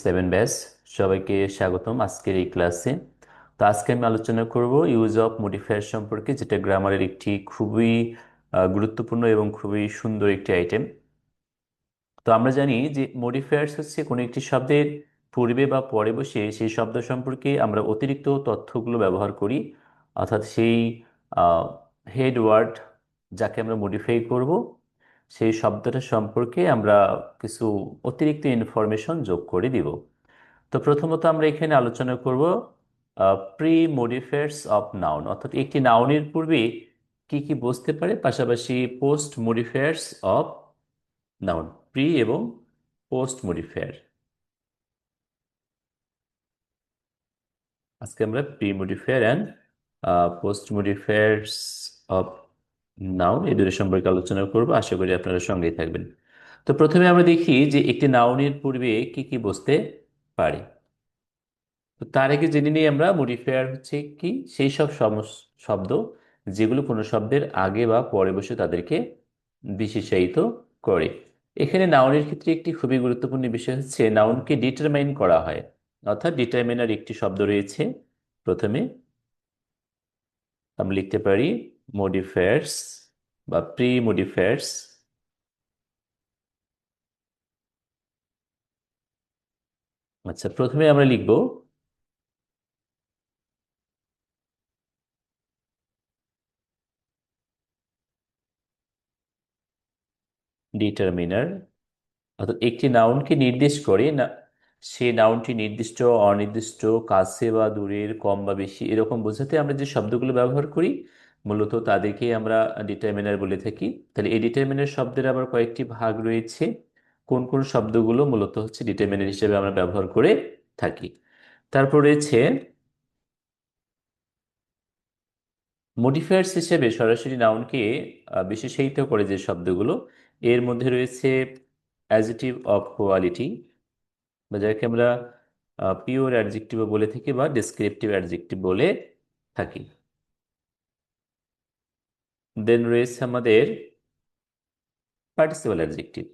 Seven batch সবাইকে স্বাগতম আজকের এই ক্লাসে। তো আজকে আমি আলোচনা করব ইউজ অফ মডিফায়ার সম্পর্কে, যেটা গ্রামারের একটি খুবই গুরুত্বপূর্ণ এবং খুবই সুন্দর একটি আইটেম। তো আমরা জানি যে মডিফায়ার্স হচ্ছে কোনো একটি শব্দের পূর্বে বা পরে বসে সেই শব্দ সম্পর্কে আমরা অতিরিক্ত তথ্যগুলো ব্যবহার করি, অর্থাৎ সেই হেড ওয়ার্ড যাকে আমরা মডিফাই করব সেই শব্দটা সম্পর্কে আমরা কিছু অতিরিক্ত ইনফরমেশন যোগ করে দিব। তো প্রথমত আমরা এখানে আলোচনা করব প্রি মডিফায়ার্স অফ নাউন, অর্থাৎ একটি নাউনের পূর্বে কি কি বসতে পারে, পাশাপাশি post modifiers of noun, pre এবং পোস্ট মডিফায়ার। আজকে আমরা pre modifier and post modifiers of noun এই দুটো সম্পর্কে আলোচনা করব। আশা করি আপনারা সঙ্গেই থাকবেন। তো প্রথমে আমরা দেখি যে একটি নাউনের পূর্বে কি কি বসতে পারে। তো তার আগে জেনে নিই আমরা মডিফায়ার হচ্ছে কি, সেই সব শব্দ যেগুলো কোনো শব্দের আগে বা পরে বসে তাদেরকে বিশেষায়িত করে। এখানে নাউনের ক্ষেত্রে একটি খুবই গুরুত্বপূর্ণ বিষয় হচ্ছে নাউনকে ডিটারমাইন করা হয়, অর্থাৎ ডিটারমিনার একটি শব্দ রয়েছে। প্রথমে আমরা লিখতে পারি মডিফায়ার্স বা প্রি মডিফায়ার্স। আচ্ছা, প্রথমে আমরা লিখব ডিটারমিনার, অর্থাৎ একটি নাউনকে নির্দেশ করে না, সে নাউনটি নির্দিষ্ট অনির্দিষ্ট, কাছে বা দূরের, কম বা বেশি এরকম বোঝাতে আমরা যে শব্দগুলো ব্যবহার করি মূলত তাদেরকেই আমরা ডিটারমিনার বলে থাকি। তাহলে এই ডিটারমিনার শব্দের আবার কয়েকটি ভাগ রয়েছে। কোন কোন শব্দগুলো মূলত হচ্ছে ডিটারমিনার হিসেবে আমরা ব্যবহার করে থাকি। তারপর রয়েছে মডিফায়ার্স হিসেবে সরাসরি নাউনকে বিশেষায়িত করে যে শব্দগুলো, এর মধ্যে রয়েছে অ্যাডজেক্টিভ অফ কোয়ালিটি, বা যাকে আমরা পিওর অ্যাডজেক্টিভও বলে থাকি বা ডেসক্রিপটিভ অ্যাডজেক্টিভ বলে থাকি। দেন রয়েছে আমাদের পার্টিসিপাল অ্যাডজেক্টিভ,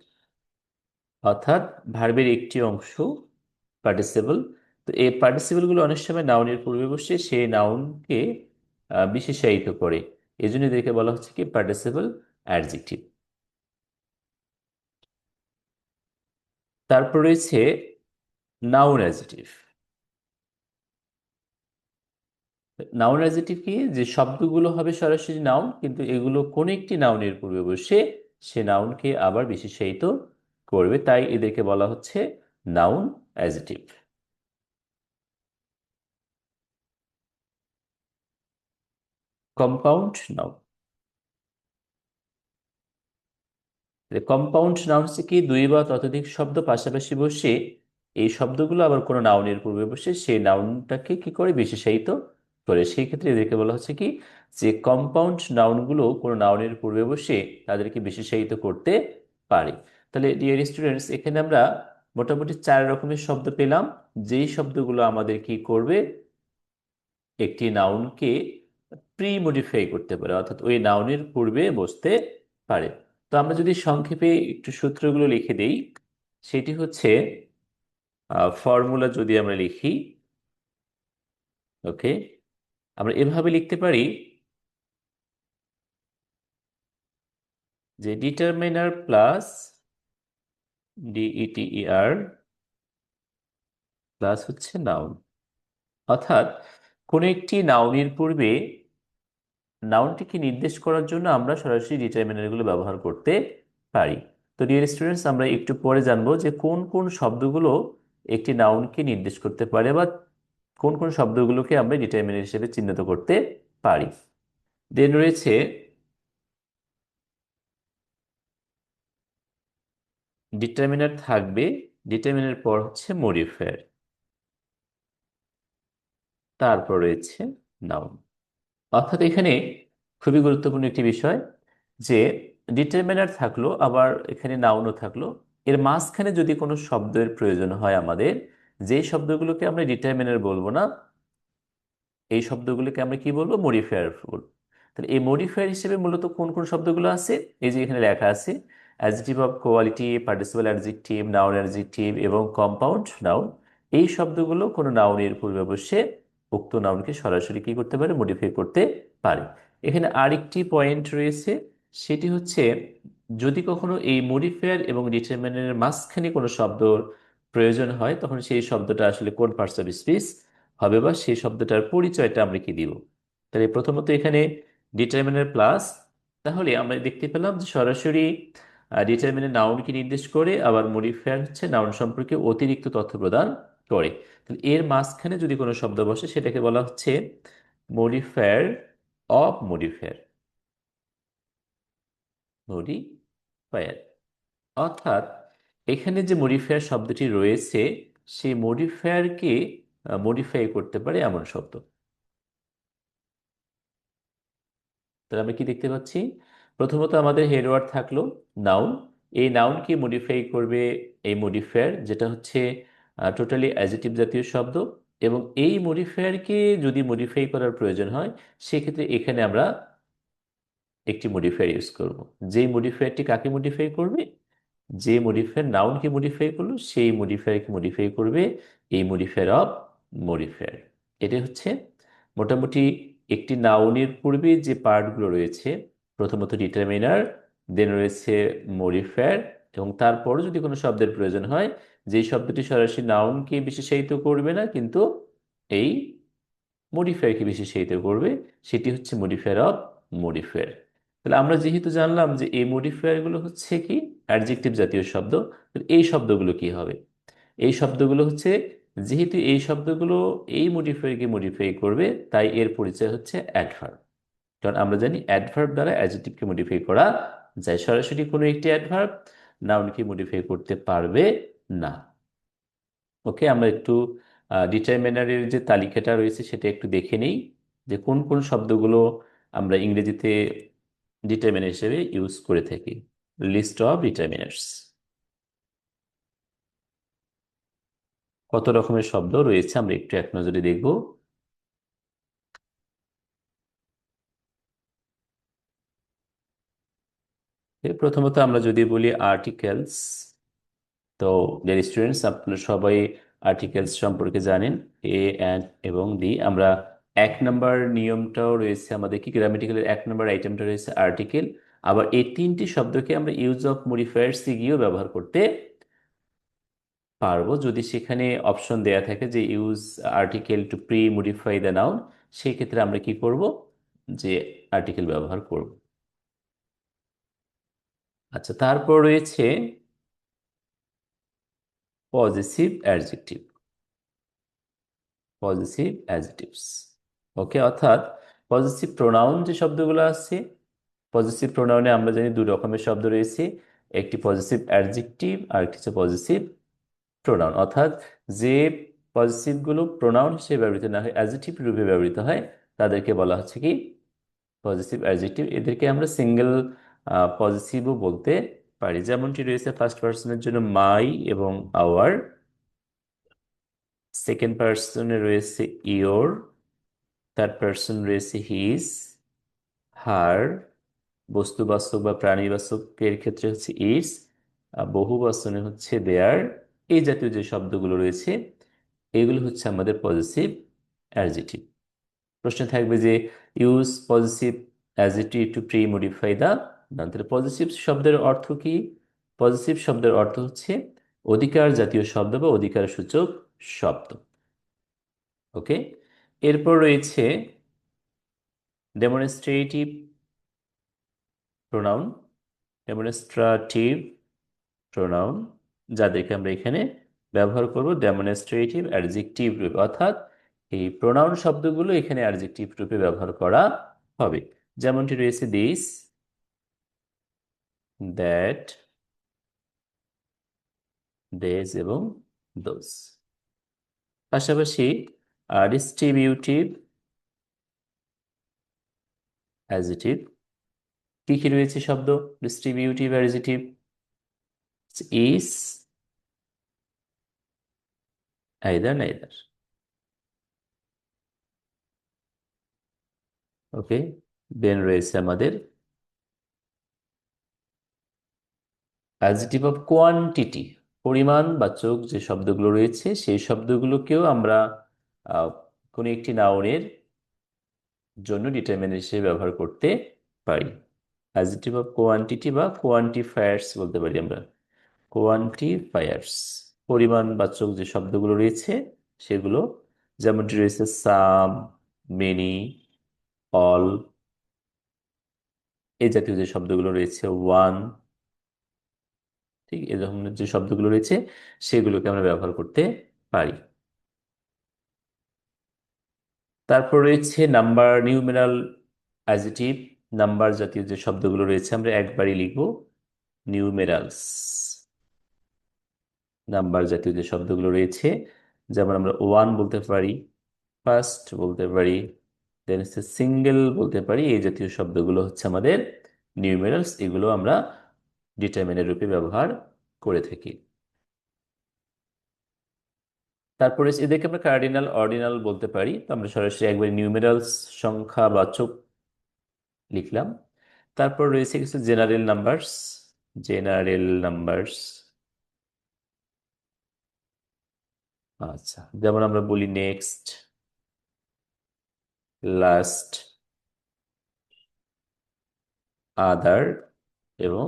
অর্থাৎ ভার্বের একটি অংশ পার্টিসিপল। তো এই পার্টিসিপলগুলো অনেক সময় নাউনের পূর্বে বসে সেই নাউনকে বিশেষায়িত করে, এই জন্য এদেরকে বলা হচ্ছে কি পার্টিসিপল অ্যাডজেক্টিভ। তারপর রয়েছে নাউন অ্যাডজেক্টিভ। নাউন অ্যাডজেক্টিভ কি, যে শব্দগুলো হবে সরাসরি নাউন কিন্তু এগুলো কোনো একটি নাউনের পূর্বে বসে সে নাউনকে আবার বিশেষায়িত করবে, তাই এদেরকে বলা হচ্ছে noun adjective. Compound noun, compound noun হচ্ছে কি দুই বা ততোধিক শব্দ পাশাপাশি বসে এই শব্দগুলো আবার কোনো নাউনের পূর্বে বসে সেই নাউনটাকে কি করে বিশেষায়িত করে, সেই ক্ষেত্রে এদেরকে বলা হচ্ছে কি যে কম্পাউন্ড নাউনগুলো কোনো নাউনের পূর্বে বসে তাদেরকে বিশেষায়িত করতে পারে। তাহলে ডিয়ার স্টুডেন্টস, এখানে আমরা মোটামুটি চার রকমের শব্দ পেলাম, যেই শব্দগুলো আমাদের কি করবে, একটি নাউনকে প্রি মডিফাই করতে পারে, অর্থাৎ ওই নাউনের পূর্বে বসতে পারে। তো আমরা যদি সংক্ষেপে একটু সূত্রগুলো লিখে দেই, সেটি হচ্ছে ফর্মুলা যদি আমরা লিখি, ওকে, আমরা এভাবে লিখতে পারি যে ডিটারমিনার প্লাস ডিইটিইআর প্লাস হচ্ছে নাউন, অর্থাৎ কোনো একটি নাউনের পূর্বে নাউনটিকে নির্দেশ করার জন্য আমরা সরাসরি ডিটারমিনারগুলো ব্যবহার করতে পারি। তো ডিয়ার স্টুডেন্টস, আমরা একটু পরে জানবো যে কোন কোন শব্দগুলো একটি নাউনকে নির্দেশ করতে পারে বা কোন কোন শব্দগুলোকে আমরা ডিটারমিনার হিসেবে চিহ্নিত করতে পারি। দেন রয়েছে ডিটারমিনার থাকবে, ডিটারমিনার পর হচ্ছে মডিফায়ার, তারপর রয়েছে নাউন। অর্থাৎ এখানে খুবই গুরুত্বপূর্ণ একটি বিষয় যে ডিটারমিনার থাকলো আবার এখানে নাউনও থাকলো, এর মাঝখানে যদি কোনো শব্দের প্রয়োজন হয় আমাদের, যে শব্দগুলোকে আমরা ডিটারমিনার বলবো না, এই শব্দগুলোকে আমরা কি বলবো, মডিফায়ার বলবো। তাহলে এই মডিফায়ার হিসেবে মূলত কোন কোন শব্দগুলো আছে, এই যে এখানে লেখা আছে adjective of quality, participle adjective, noun adjective এবং কম্পাউন্ড নাউন, এই শব্দগুলো কোনো নাউনের পূর্বে বসে উক্ত নাউনকে সরাসরি কি করতে পারে, মডিফাই করতে পারে। এখানে আরেকটি পয়েন্ট রয়েছে, সেটি হচ্ছে যদি কখনো এই মডিফায়ার এবং ডিটারমিনারের মাঝখানে কোনো শব্দর প্রয়োজন হয়, তখন সেই শব্দটা আসলে কোন পার্টস অফ স্পিচ হবে বা সেই শব্দটার পরিচয়টা আমরা কি দিব। তাহলে প্রথমত এখানে ডিটারমিনার প্লাস, তাহলে আমরা দেখতে পেলাম যে সরাসরি ডিটারমিনার নাউনকে নির্দেশ করে, আবার মডিফায়ার হচ্ছে নাউন সম্পর্কে অতিরিক্ত তথ্য প্রদান করে। তাহলে এর মাঝখানে যদি কোনো শব্দ বসে সেটাকে বলা হচ্ছে মডিফায়ার অফ মডিফায়ার, মডিফায়ার। অর্থাৎ এখানে যে মডিফায়ার শব্দটি রয়েছে, সেই মডিফায়ারকে মডিফাই করতে পারে এমন শব্দ। তাহলে আমরা কি দেখতে পাচ্ছি, প্রথমত আমাদের হেডওয়ার্ড থাকলো নাউন, এই নাউনকে মডিফাই করবে এই মডিফায়ার, যেটা হচ্ছে টোটালি অ্যাডজেক্টিভ জাতীয় শব্দ। এবং এই মডিফায়ারকে যদি মডিফাই করার প্রয়োজন হয়, সেক্ষেত্রে এখানে আমরা একটি মডিফায়ার ইউজ করব। যেই মডিফায়ারটি কাকে মডিফাই করবে, যে মডিফায়ার নাউনকে মডিফাই করলো সেই মডিফায়ারকে মডিফাই করবে এই মডিফায়ার অফ মডিফায়ার। এটা হচ্ছে মোটামুটি একটি নাউনের পূর্বে যে পার্টগুলো রয়েছে, প্রথমত ডিটারমিনার, দেন রয়েছে মডিফায়ার, এবং তারপর যদি কোনো শব্দের প্রয়োজন হয়, যেই শব্দটি সরাসরি নাউনকে বিশেষায়িত করবে না কিন্তু এই মডিফায়ারকে বিশেষায়িত করবে, সেটি হচ্ছে মডিফায়ার অফ মডিফায়ার। তাহলে আমরা যেহেতু জানলাম যে এই মডিফায়ারগুলো হচ্ছে কি অ্যাডজেক্টিভ জাতীয় শব্দ, তাহলে এই শব্দগুলো কি হবে, এই শব্দগুলো হচ্ছে, যেহেতু এই শব্দগুলো এই মডিফায়ারকে মডিফাই করবে, তাই এর পরিচয় হচ্ছে অ্যাডভার্ব। কারণ আমরা জানি অ্যাডভার্ব দ্বারা অ্যাডজেক্টিভকে মডিফাই করা যায়, সরাসরি কোনো একটি অ্যাডভার্ব নাউনকে মডিফাই করতে পারবে না। ওকে, আমরা একটু ডিটারমিনারের যে তালিকাটা রয়েছে সেটা একটু দেখে নেই, যে কোন কোন শব্দগুলো আমরা ইংরেজিতে ডিটারমিনার হিসেবে ইউজ করে থাকি। লিস্ট অফ ডিটারমিনার্স, কত রকমের শব্দ রয়েছে আমরা একটু এক নজরে দেখব। প্রথমত আমরা যদি বলি আর্টিকেলস, তো ডিয়ার স্টুডেন্টস আপনারা সবাই আর্টিকেলস সম্পর্কে জানেন, এ অ্যান্ড এবং দি। আমরা এক নম্বর নিয়মটাও রয়েছে আমাদের, কি গ্রামেটিক্যালের এক নম্বর আইটেমটা রয়েছে আর্টিকেল। আবার এই তিনটি শব্দকে আমরা ইউজ অফ মডিফায়ার্স গিয়েও ব্যবহার করতে পারবো, যদি সেখানে অপশন দেয়া থাকে যে use article two pre modify the noun, সেই ক্ষেত্রে আমরা কি করব, যে আর্টিকেল ব্যবহার করব। আচ্ছা, তারপর রয়েছে পজিটিভ অ্যাডজেক্টিভ, পজিটিভ অ্যাডজেক্টিভস। ওকে, অর্থাৎ পজিটিভ প্রোনাউন যে শব্দগুলো আছে, পজিটিভ প্রোনাউনে আমরা জানি দুই রকমের শব্দ রয়েছে, একটি পজিটিভ অ্যাডজেক্টিভ আর একটি হচ্ছে পজিটিভ প্রোনাউন। অর্থাৎ যে পজিটিভগুলো প্রোনাউন হিসেবে ব্যবহৃত না হয়, অ্যাডজেক্টিভ রূপে ব্যবহৃত হয়, তাদেরকে বলা হচ্ছে কি পজিটিভ অ্যাডজেক্টিভ। এদেরকে আমরা সিঙ্গেল পজিটিভও বলতে পারি, যেমনটি রয়েছে ফার্স্ট পার্সনের জন্য মাই এবং আওয়ার, সেকেন্ড পার্সনে রয়েছে ইয়োর, থার্ড পার্সন রয়েছে হিজ, হার, বস্তুবাচক বা প্রাণীবাচকের ক্ষেত্রে হচ্ছে ইটস, বহুবচনে হচ্ছে দেয়ার। এই জাতীয় যে শব্দগুলো রয়েছে, এগুলো হচ্ছে আমাদের পজিটিভ অ্যাডজেক্টিভ। প্রশ্ন থাকবে যে use positive adjective to premodify the noun. তাহলে পজিটিভ শব্দের অর্থ কি, পজিটিভ শব্দের অর্থ হচ্ছে অধিকার জাতীয় শব্দ বা অধিকার সূচক শব্দ। ওকে, এরপর রয়েছে ডেমনস্ট্রেটিভ প্রোনাউন, ডেমনস্ট্রেটিভ প্রোনাউন, যাদেরকে আমরা এখানে ব্যবহার করব ডেমনস্ট্রেটিভ অ্যাডজেক্টিভ রূপে, অর্থাৎ এই প্রোনাউন শব্দগুলো এখানে অ্যাডজেক্টিভ রূপে ব্যবহার করা হবে। যেমনটি রয়েছে দিস, দ্যাট, দেজ এবং দোজ। পাশাপাশি ডিস্ট্রিবিউটিভ অ্যাডজেক্টিভ, কি কি রয়েছে শব্দ distributive adjective, each, either, neither. Okay, then রয়েছে আমাদের অ্যাডজেক্টিভ অফ কোয়ান্টিটি, পরিমাণবাচক যে শব্দগুলো রয়েছে সেই শব্দগুলোকেও আমরা আহ, কোনো একটি নাউনের জন্য ডিটারমিনার হিসেবে ব্যবহার করতে পারি। অ্যাডজেক্টিভ অফ কোয়ান্টিটি বা কোয়ান্টিফায়ার্স বলতে পারি আমরা। কোয়ান্টিফায়ার্স, পরিমাণবাচক যে শব্দগুলো রয়েছে সেগুলো, যেমনটি রয়েছে সাম, মেনি, অল, এই জাতীয় যে শব্দগুলো রয়েছে, ওয়ান, ঠিক এই ধরনের যে শব্দগুলো রয়েছে সেগুলোকে আমরা ব্যবহার করতে পারি। তারপর রয়েছে নাম্বার, নিউমেরাল অ্যাডজেক্টিভ, নাম্বার জাতীয় যে শব্দগুলো রয়েছে আমরা একবারই লিখব নিউমেরালস। নাম্বার জাতীয় যে শব্দগুলো রয়েছে, যেমন আমরা ওয়ান বলতে পারি, ফার্স্ট বলতে পারি, দেন হচ্ছে সিঙ্গেল বলতে পারি, এই জাতীয় শব্দগুলো হচ্ছে আমাদের নিউমেরালস। এগুলো আমরা ডিটারমিনার রূপে ব্যবহার করে থাকি। তারপরে এদেরকে আমরা কার্ডিনাল, অর্ডিনাল বলতে পারি। তো আমরা সরাসরি একবার নিউমেরালস, সংখ্যাবাচক লিখলাম। তারপর রয়েছে কিছু জেনারেল নাম্বারস। জেনারেল নাম্বারস, আচ্ছা, যেমন আমরা বলি নেক্সট, লাস্ট, আদার এবং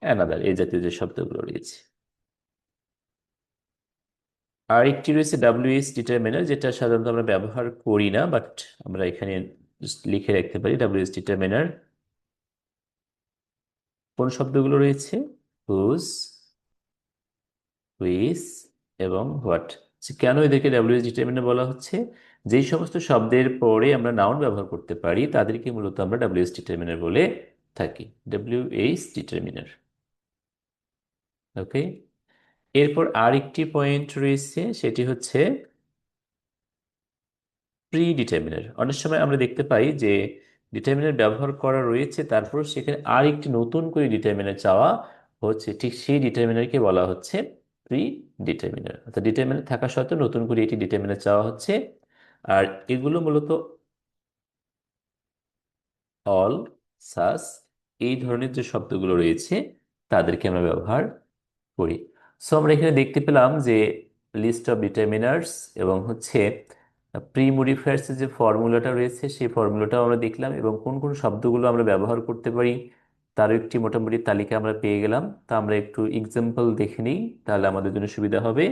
অ্যানাদার, এই জাতীয় যে শব্দগুলো রয়েছে। আর একটি রয়েছে ডাব্লিউএইচ ডিটারমিনার, যেটা সাধারণত আমরা ব্যবহার করি না, বাট আমরা এখানে just লিখে রাখতে পারি। ডাব্লিউএইচ ডিটারমিনার কোন শব্দগুলো রয়েছে? হুজ, হুইচ এবং হোয়াট। কেন এদেরকে ডাব্লিউএইচ ডিটারমিনার বলা হচ্ছে? যেই সমস্ত শব্দের পরে আমরা নাউন ব্যবহার করতে পারি তাদেরকে মূলত আমরা ডাব্লিউএইচ ডিটারমিনার বলে থাকি। ডাব্লিউএইচ ডিটারমিনার, ওকে। এরপর আরেকটি পয়েন্ট রয়েছে, সেটি হচ্ছে প্রি ডিটারমিনার। অনেক সময় আমরা দেখতে পাই যে ডিটারমিনার ব্যবহার করা রয়েছে, তারপর সেখানে আরেকটি নতুন করে ডিটারমিনার চাওয়া হচ্ছে, ঠিক সেই ডিটারমিনারকে বলা হচ্ছে প্রি ডিটারমিনার। অর্থাৎ ডিটারমিনার থাকা সত্ত্বেও নতুন করে এটি ডিটারমিনার চাওয়া হচ্ছে। আর এগুলো মূলত অল, সাস, এই ধরনের যে শব্দগুলো রয়েছে তাদেরকে আমরা ব্যবহার করি। সো আমরা এখানে দেখতে পেলাম যে লিস্ট অফ ডিটারমিনার্স এবং হচ্ছে প্রি মডিফায়ার্স যে ফর্মুলাটা রয়েছে সেই ফর্মুলাটাও আমরা দেখলাম, এবং কোন কোন শব্দগুলো আমরা ব্যবহার করতে পারি তারও একটি মোটামুটি তালিকা আমরা পেয়ে গেলাম। তা আমরা একটু এক্সাম্পল দেখে নিই, তাহলে আমাদের জন্য সুবিধা হবে।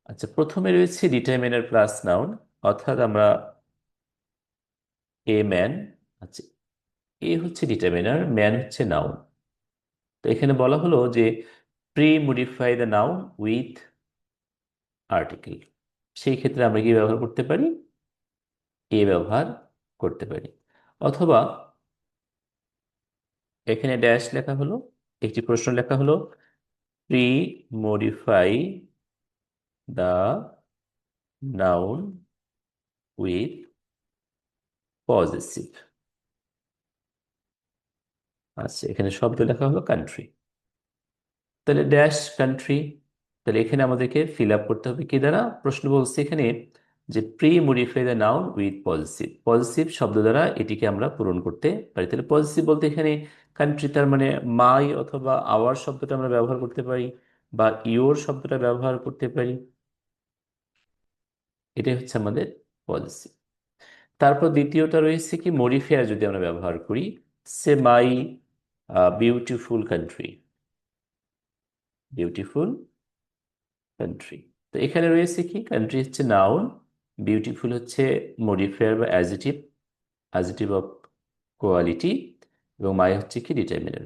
আচ্ছা, প্রথমে রয়েছে ডিটারমিনার প্লাস নাউন, অর্থাৎ আমরা এ ম্যান, আচ্ছা, এ হচ্ছে ডিটারমিনার, ম্যান হচ্ছে নাউন। তো এখানে বলা হলো যে pre modify the noun with article. সেই ক্ষেত্রে আমরা কি ব্যবহার করতে পারি? এ ব্যবহার করতে পারি। অথবা এখানে ড্যাশ লেখা হলো, একটি প্রশ্ন লেখা হলো, pre modify the noun with possessive. আচ্ছা, এখানে শব্দ লেখা হলো কান্ট্রি, তাহলে ড্যাশ কান্ট্রি। তাহলে এখানে আমাদেরকে ফিল আপ করতে হবে কি দ্বারা? প্রশ্ন বলছে এখানে যে pre modify the noun with positive, positive শব্দ দ্বারা এটিকে আমরা পূরণ করতে পারি। তাহলে পজিটিভ বলতে এখানে কান্ট্রি, তার মানে মাই অথবা আওয়ার শব্দটা আমরা ব্যবহার করতে পারি, বা ইওর শব্দটা ব্যবহার করতে পারি। এটাই হচ্ছে আমাদের পজিটিভ। তারপর দ্বিতীয়টা রয়েছে কি মডিফায়ার যদি আমরা ব্যবহার করি, say my beautiful country, beautiful country. তো এখানে রয়েছে কি, কান্ট্রি হচ্ছে নাউন, বিউটিফুল হচ্ছে মডিফায়ার বা অ্যাডজেটিভ, অ্যাডজেটিভ অফ কোয়ালিটি, এবং মাই হচ্ছে কি ডিটারমিনার।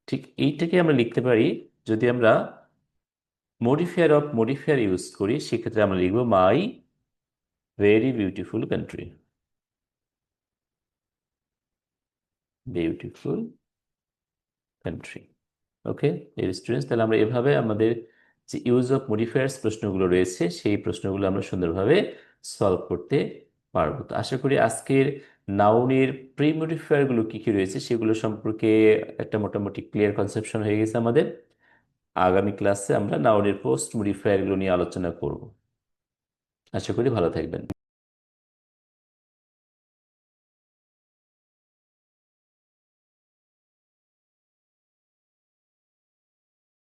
ঠিক এইটাকে আমরা লিখতে পারি, যদি আমরা মডিফায়ার অফ মডিফায়ার ইউজ করি সেক্ষেত্রে আমরা লিখবো মাই very beautiful country, beautiful country. Okay students, তাহলে আমরা এভাবে আমাদের যে ইউজ অফ মডিফায়ার্স প্রশ্নগুলো রয়েছে সেই প্রশ্নগুলো আমরা সুন্দরভাবে সলভ করতে পারবো। তো আশা করি আজকের নাউনের প্রি মডিফায়ারগুলো কি কি রয়েছে সেগুলো সম্পর্কে একটা মোটামুটি ক্লিয়ার কনসেপশন হয়ে গেছে আমাদের। আগামী ক্লাসে আমরা নাউনের পোস্ট মডিফায়ারগুলো নিয়ে আলোচনা করব। আশা করি ভালো থাকবেন।